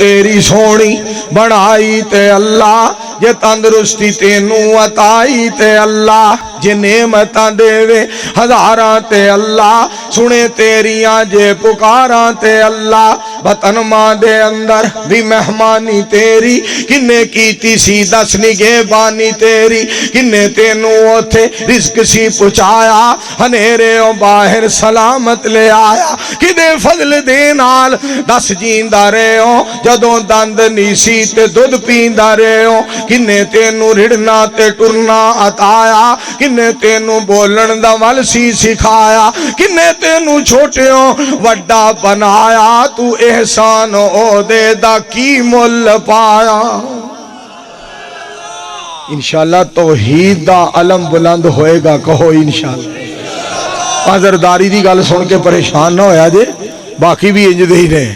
तेरी सोनी बनाई ते अल्लाह, जे तंदरुस्ती तेनू अताई ते अल्लाह, जे नेमतां देवे हजारां ते अल्लाह, सुने तेरियां जे पुकारां ते अल्लाह। वतन मां दे अंदर भी मेहमानी तेरी, किन्ने कीती सी दस निगहबानी तेरी, किन्ने तेनू ओथे रिस्क सी पहुंचाया, हनेरे बाहर सलामत ले आया, किदे फजल दे नाल दस जींदा रहे हो, जदों दंद नी सी ते दुध पींदा रहे हो, किन्ने तेनू रिड़ना ते टुरना अताया, किन्ने तेनू बोलन दा वल सी सिखाया, किन्ने तेनू छोटियों वड्डा बनाया, तू एहसान ओदे दा की मुल पाया। इंशाअल्लाह तौहीद दा अलम बुलंद होएगा, कहो इंशाअल्लाह। आज़रदारी दी गल सुन के परेशान ना होया जे, बाकी भी इंज दे ही रहे।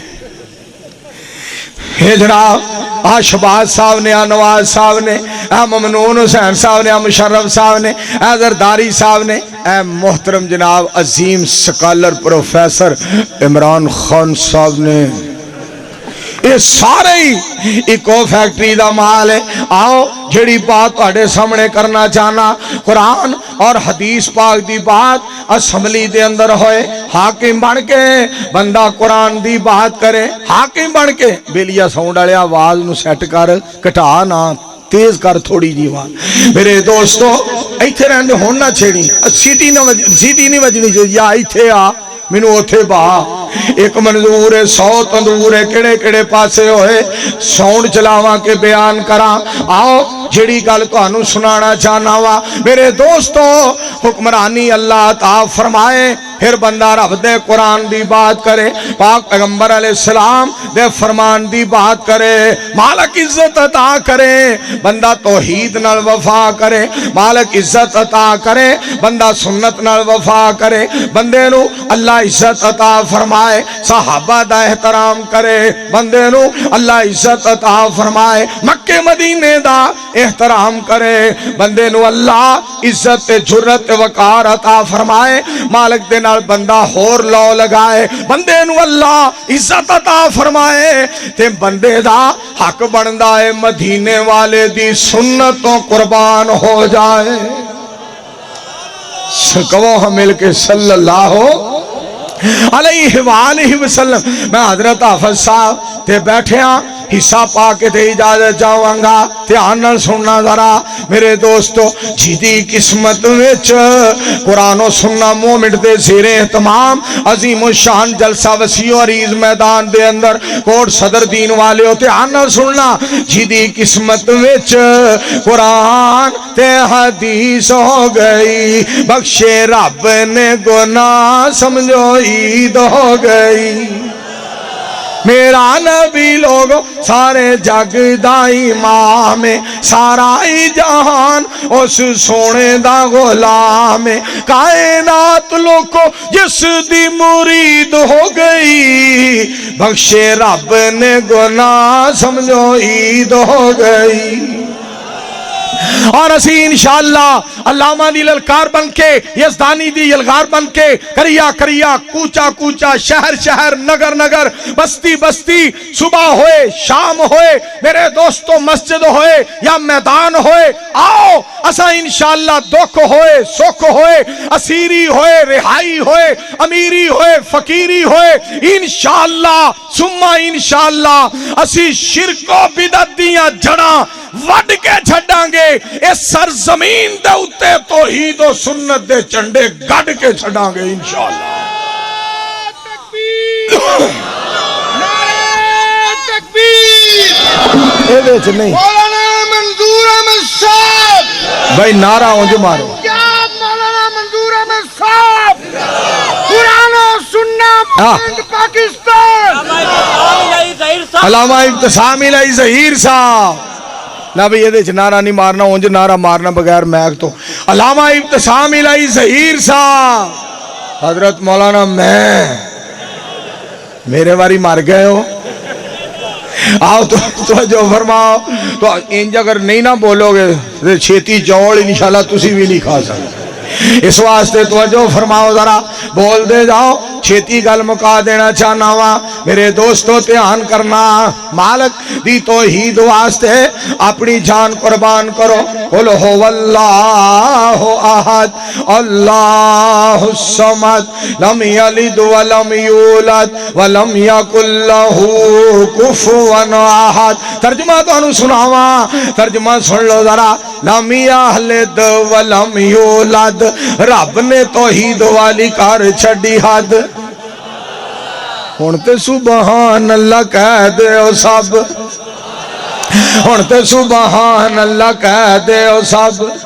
हे जनाब आ शहबाज साहब ने, आ नवाज साहब ने, आ ममनून हुसैन साहब ने, आ मुशर्रफ साहब ने, आ जरदारी साहब ने, आ मोहतरम जनाब अजीम स्कॉलर प्रोफेसर इमरान खान साहब ने, ये सारे ही इको फैक्ट्री का माल है। आओ जेड़ी बात तुहाडे सामने करना चाहना, कुरान और हदीस पाक दी बात असम्बली दे अंदर होए, हाकिम बन के बंदा कुरान दी बात करे, हाकिम बन के बेलिया साउंड वाले आवाज नू सेट कर, घटा ना तेज कर थोड़ी जी आवाज। मेरे दोस्तों इत्थे रहंदे हुण ना छेड़ी, सीटी नहीं वजनी चाहिए, या इत्थे आ मैनू उथे बहा, एक मंजूर है 100 तंदूर है, केड़े केड़े पासे होए साउंड चलावा के बयान करा। आओ जेड़ी गल तुहानू सुनाना चाहना वा मेरे दोस्तों, हुक्मरानी अल्लाह ता फरमाए, फिर बंदा रब दे कुरान दी बात करे, पाक पैगंबर अलैहिस्सलाम दे फरमान दी बात करे, मालिक इज्जत अता करे, बंदा तौहीद नाल वफा करे, मालिक इज्जत अता करे, बंदा सुन्नत नाल वफा करे, बंदे नू अल्लाह इज्जत अता फरमाए, सहाबा दा एहतराम करे, बंदे नू अल्लाह इज्जत अता फरमाए, मक्के मदीने दा एहतराम करे, बंदे नू अल्लाह इज्जत ते जुर्रत ते वकार अता फरमाए, मालिक दे नाल बंदा होर लौ लगाए, बंदे नू अल्लाह इज्जत अता फरमाए, ते बंदे दा हक बनदा है मदीने वाले दी सुन्नत तो कुर्बान हो जाए। कहो हम मिल के सल्लल्लाहु अलैहि वसल्लम। मैं हजरत हाफिज साहब ते बैठे हिस्सा पा के ते इजाजत जावांगा, ध्यान नाल सुनना जरा मेरे दोस्तों। जिदी किस्मत विच कुरानो सुनना मोमिनट दे ज़ेरे एहतमाम अजीम शान जलसा वसीओ अरीज मैदान दे अंदर कोट सदर दीन वाले हो, ध्यान नाल सुनना। जिदी किस्मत विच कुरान ते हदीस हो गई, बख्शे रब ने गुनाह समझो ईद हो गई। मेरा नबी लोग सारे जग दा इमाम है, सारा ही जहान उस सोने दा गुलाम है, कायनात लोगों जिस दी मुरीद हो गई, बख्शे रब ने गुनाह समझो ईद हो गई। और असी इंशाअल्लाह अल्लामा दी ललकार बन के, यज़दानी दी यलगार बन के, करिया करिया, कूचा कूचा, शहर शहर, नगर नगर, बस्ती बस्ती, सुबह होए शाम होए मेरे दोस्तों, मस्जिद होए या मैदान होए, आओ असा इंशाअल्लाह दुख होए सुख होए, असीरी होए रिहाई होए, अमीरी होए फकीरी होए, इंशाअल्लाह सुम्मा इंशाअल्लाह असी शिरको बिदअत दियां जड़ां वड के छड़ांगे, इस सरजमीन दे उत्ते तौहीद और सुन्नत दे झंडे गड़ के छड़ांगे इंशाअल्लाह। ए विच नहीं मौलाना मंजूर अहमद साहब भाई नारा उंज मारो, मौलाना मंजूर अहमद साहब कुरान और सुन्नत पाकिस्तान, अल्लामा इब्तिसाम इलाही ज़हीर साहब ना भाई ये नारा नहीं मारना, उंज नारा मारना बगैर मैक तो। अल्लामा इब्तिसाम इलाही ज़हीर साहब, हजरत मौलाना मैं मेरे वारी मर गए हो, आओ तो जो फरमाओ। तो इंज अगर नहीं ना बोलोगे तो छेती चौल इंशाल्लाह तुसी भी नहीं खा सकते, इस वास्ते तो जो फरमाओ जरा बोल दे जाओ, छेती गल मुका देना चाहना वा मेरे दोस्तों, ध्यान करना। मालिक दी तौहीद वास्ते अपनी जान कुर्बान करो। कुल हुवल्लाहु अहद अल्लाहु समद लम यलिद व लम यूलद व लम यकुल लहू कुफुवन अहद। तर्जुमा तुहानू सुनावा, तर्जुमा सुन लो जरा। लम यलिद व लम यूलद, रब ने तौहीद वाली कर छड़ी हद। हुण ते सुबहान अल्लाह कह दे सब, हुण ते सुबहान अल्लाह कह दे सब।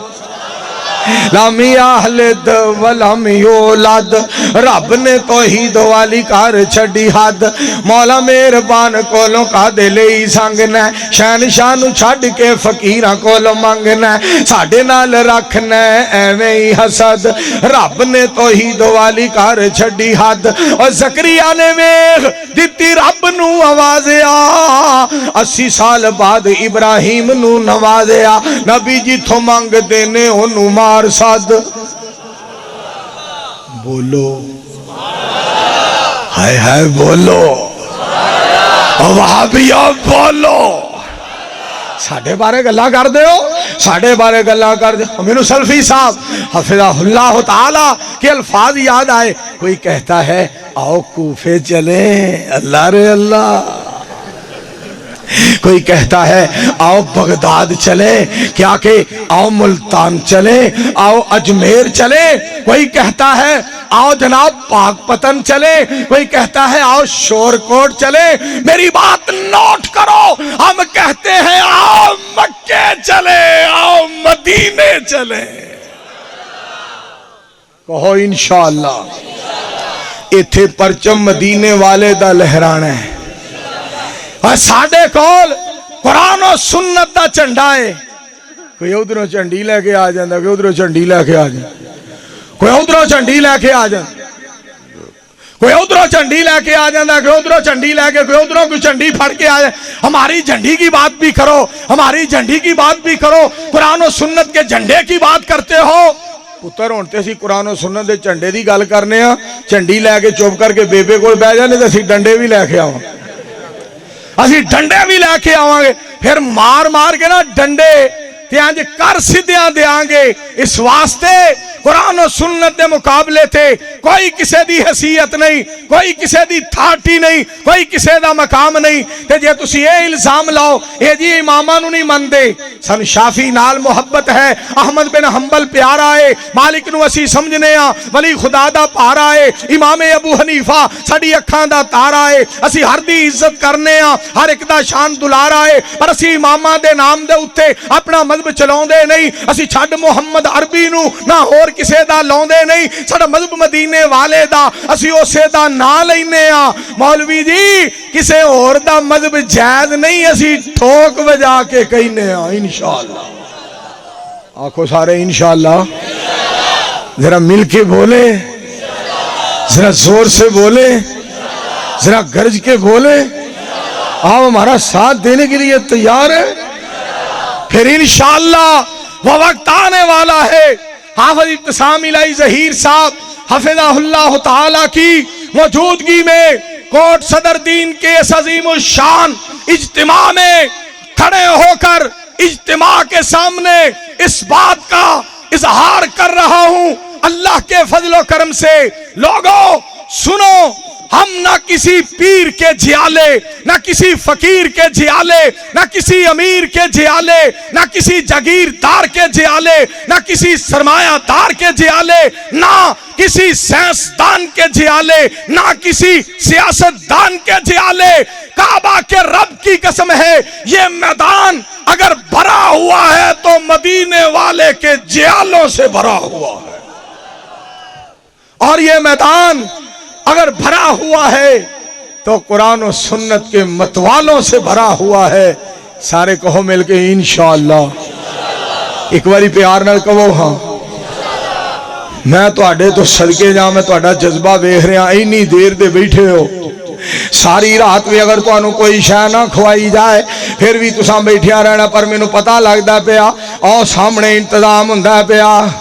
लम यलिद व लम यूलद, रब ने तौहीद वाली कर छड़ी हद। मौला मेहरबान कोलों कादे लई संगना, शहनशाह नूं छड्ड के फकीरां कोलों मंगना। साडे नाल रखना एवें ही हसद, रब ने तौहीद वाली कर छड़ी हद। और ज़करिया ने वेख दित्ती रब नूं आवाज़िया, 80 साल बाद इब्राहिम नूं नवाज़िया। नबी जिथों मंगदे ने ओनू मार सद। बोलो हाय हाय बोलो, वहाबिया बोलो। साडे बारे गल्लां कर दे हो, साडे बारे गल्लां कर दे। मैनू सल्फी साहब हफिज़हुल्लाह ताला के अल्फाज याद आए। कोई कहता है आओ कूफे चले, अल्लाह रे अल्लाह। कोई कहता है आओ बगदाद चले, क्या के आओ मुल्तान चले, आओ अजमेर चले। कोई कहता है आओ जनाब पाकपतन चले, कोई कहता है आओ शोरकोट चले। मेरी बात नोट करो, हम कहते हैं आओ मक्के चले, आओ मदीने चले। कहो इंशाअल्लाह। इथे परचम मदीने वाले दा लहराना है। और साडे कोल कुरान और सुन्नत दा झंडा है। कोई उधरों झंडी लैके आ जाता, कोई उधरों झंडी लैके आ जाता, कोई उधरों झंडी लैके आ जाता, कोई उधरों झंडी लैके आ जाता, कोई उधरों झंडी लैके, कोई उधरों कोई झंडी फड़ के आ जाए। हमारी झंडी की बात भी करो, हमारी झंडी की बात भी करो। कुरान और सुन्नत के झंडे की बात करते हो। पुत्र हुण ते असीं कुरान और सुन्नत दे झंडे की गल करने आ। झंडी लैके चुप करके बेबे कोल बह जाने ते असीं डंडे भी लैके आवां, असीं डंडे भी लैके आवांगे। फिर मार मार के ना डंडे ते इंज कर सिद्धियां देंगे। इस वास्ते कुरान और सुन्नत के मुकाबले थे कोई किसी की हैसियत नहीं, कोई किसी की थाटी नहीं, कोई किसी का मकाम नहीं। ते जे तुसी ये इल्जाम लाओ ये जी इमामा नूं नहीं मनदे, सन शाफी नाल मुहब्बत है, अहमद बिन हंबल प्यारा है, मालिक नूं असीं समझने आ, वली खुदा दा पारा है, इमामे अबू हनीफा साडी अखां दा तारा है। असीं हर दी इज्जत करने आ, हर एक दा शान दुलारा है, पर असीं इमामा दे नाम दे उत्ते अपना मजहब चलाउंदे नहीं। असीं छड्ड मुहम्मद अरबी नूं ना होर किसे दा लाउंदे नहीं, साडा मजहब मदीने वाले दा, असीं उसे दा नां लैने आ। मौलवी जी किसे होर दा मजहब जायज नहीं, असीं ठोक बजा के कहने आ इंशाअल्लाह। आखो सारे इंशाअल्लाह। जरा मिल के बोले, जरा जोर से बोले, जरा गरज के बोले। आप हमारा साथ देने के लिए तैयार है? फिर इंशाअल्लाह वो वक्त आने वाला है। हाफिज इब्तिसाम इलाही ज़हीर साहब हफिज़हुल्लाह ताला की मौजूदगी में कोट सदर दीन के इस अजीम शान इज्तिमा में खड़े होकर इज्तिमा के सामने इस बात का इजहार कर रहा हूं, अल्लाह के फजलो करम से लोगों सुनो, हम ना किसी पीर के जियाले, ना किसी फकीर के जियाले, ना किसी अमीर के जियाले, ना किसी जागीरदार के जियाले, ना किसी सरमायादार के जियाले, ना किसी साइंसदान के जियाले, ना किसी सियासतदान के जियाले। काबा के रब की कसम है, ये मैदान अगर भरा हुआ है तो मदीने वाले के जियालों से भरा हुआ है। और ये मैदान अगर भरा हुआ है तो कुरान और सुन्नत के मतवालों से भरा हुआ है। सारे कहो मिलके इंशाअल्लाह। एक बारी प्यार नाल कहो हाँ। मैं तुहाडे तो सदके जा, मैं तुहाडा जज्बा वेख रहा। इन्नी देर दे बैठे हो, सारी रात भी अगर तुहानू कोई शै ना खवाई जाए फिर भी तुसां बैठिया रहना, पर मैनू पता लगदा पिया आओ सामने इंतजाम हुंदा पिया।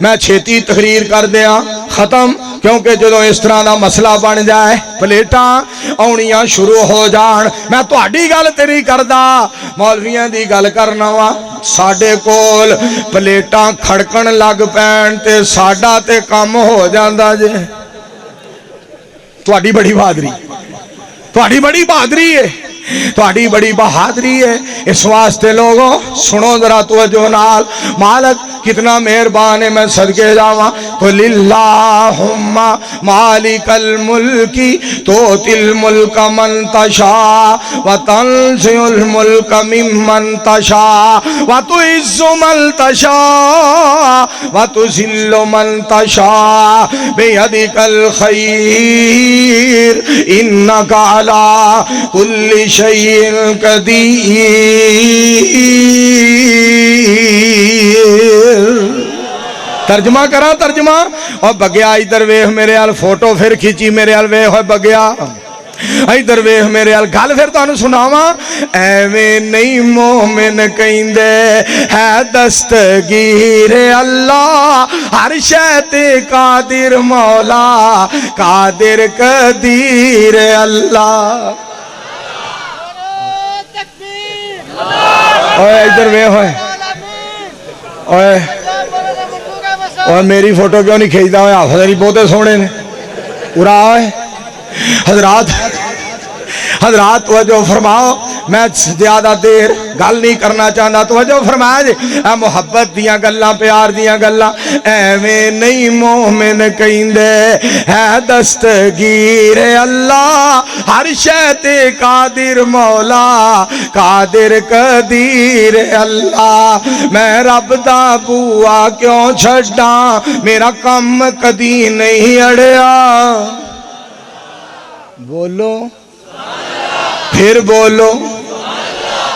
मैं छेती तकरीर कर दिया खत्म। क्योंकि जो इस तरह का मसला बन जाए प्लेटा आउनियां शुरू हो जान। मैं तुहाडी गल ते नहीं करदा, मौलवियां दी गल करना वा। साडे कोल प्लेटा खड़कन लग पैन ते साडा ते काम हो जांदा जे। तुहाडी बड़ी बहादरी, तुहाडी बड़ी बहादरी है, तुहाडी बड़ी बहादरी है। इस वास्ते लोगों सुनो जरा तवज्जो नाल, मालिक कितना मेहरबान है, मैं सदके जावा। कुलिल्लाहुम्मा मालिकल मुल्की तोतिल मुल्क मन तशा व तंज़िउल मुल्क मिम्मन तशा व तुइज़्ज़ु मन तशा व तुज़िल्लु मन तशा बियदिकल खैर इन्नका अला कुल्लि शैइन कदीर। तर्जमा करा तर्जमा। और बगया इधर वेख मेरे हाल, फोटो फिर खींची मेरे हाल, वेख बगया इधर वेख मेरे हाल। गल फिर तुहानू सुनावा, एवें नहीं मोमिन कहिंदे है दस्तगीर अल्लाह, हर शै ते कादिर मौला, कादिर कदीर अल्लाह। ओए इधर वे होए, ओए ओए मेरी फोटो क्यों नहीं खींचता? ओए हाफिज़ अली बहुते सोहने ने उरा। ओए हजरात हजरात तवज्जो फरमाओ, मैं ज्यादा देर गल नहीं करना चाहता। तवज्जो फरमाया जी, मुहब्बत दियां गल्लां, प्यार दियां गल्लां। एवें नहीं मोमिन कहिंदे है दस्तगीर अल्लाह, हर शै ते कादिर मौला, कादिर कदीर अल्लाह। मैं रब दा बूआ क्यों छड्डा, मेरा कम कदी नहीं अड़िया। बोलो फिर बोलो,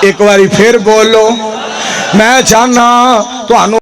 एक बारी फिर बोलो। मैं चाहना तुहानू